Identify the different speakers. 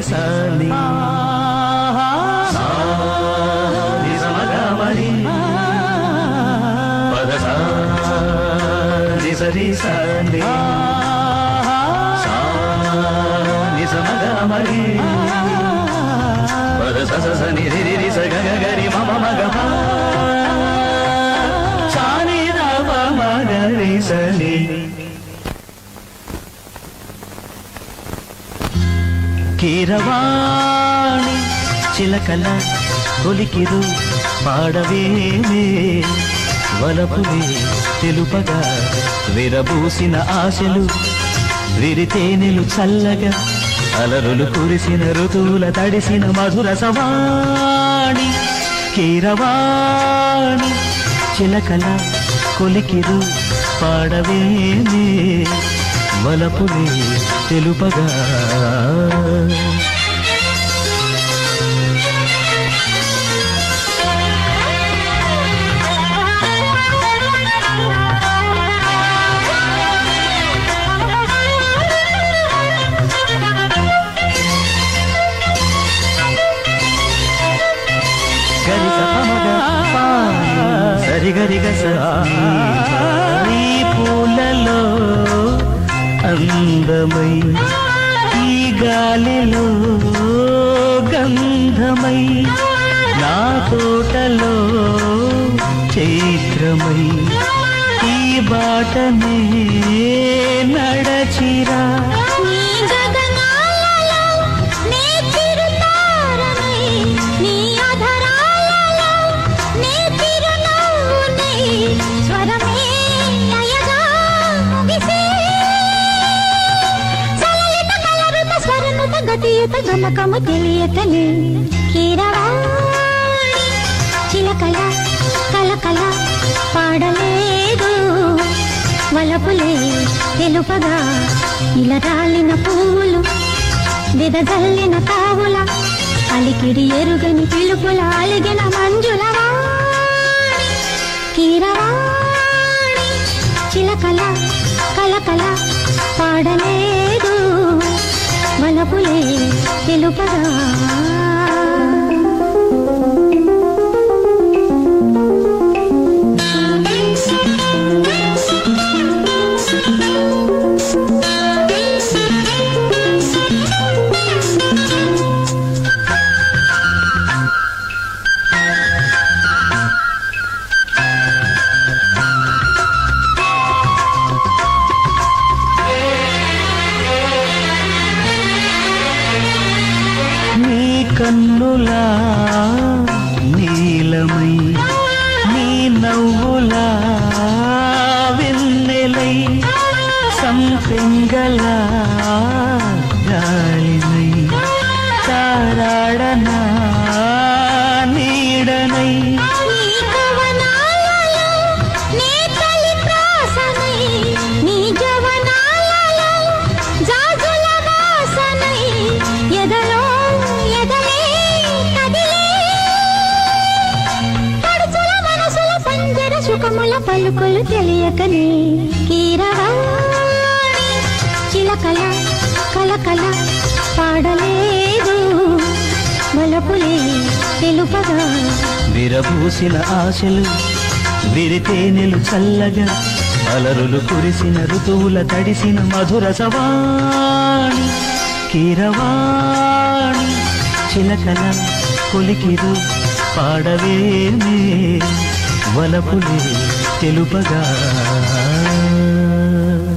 Speaker 1: సాని నిజమగమరి పద సరి సాని నిజమగమరి పద స ని రి రి స గ గ రి మ మ మ గ ప సాని ర మ మ గ రి స ని. కీరవాణి చిలకల కొలికిరు పాడవేమే వలపులే తెలుపగా విరబూసిన ఆశలు విరితేనెలు చల్లగా అలరులు కురిసిన ఋతువుల తడిసిన మధుర సవాణి. కీరవాణి చిలకల కొలికిరు పాడవేమే వలపులే తెలుపగా. గరి సపమగ సరి గరి గ ఈ పూలలో అందమై ఈ గాలిలో గంధమై నా తోటలో చైత్రమై ఈ బాటనే నడచిరా. గమకము తెలియతలే కీరవాణి చిలకల కలకల పాడలేదు వలపులే తెలుపగా. ఇలా రాలిన పువ్వులు విదజల్లిన తావుల అలికిడి ఎరుగని పిలుపుల అలిగిన మంజుల వాణి. కీరవాణి చిలకల కలకల పాడలేదు వలపులే తెలుపగా. కన్నులా నీలమై నీ నవ్వులా వెన్నెలై సంపెంగలా గాలినై తారాడనా నీడనై సుఖముల పలుకులు తెలియకనే కీరవాణి చిలకల కలకల పాడలేదు వలపులే తెలుపగా. విరబూసిన ఆశలు విరితేనెలు చల్లగా అలరులు కురిసిన ఋతువుల తడిసిన మధుర సవాణి. కీరవాణి చిలకల కొలికిరు పాడవేమే వలపులే తెలుపగా.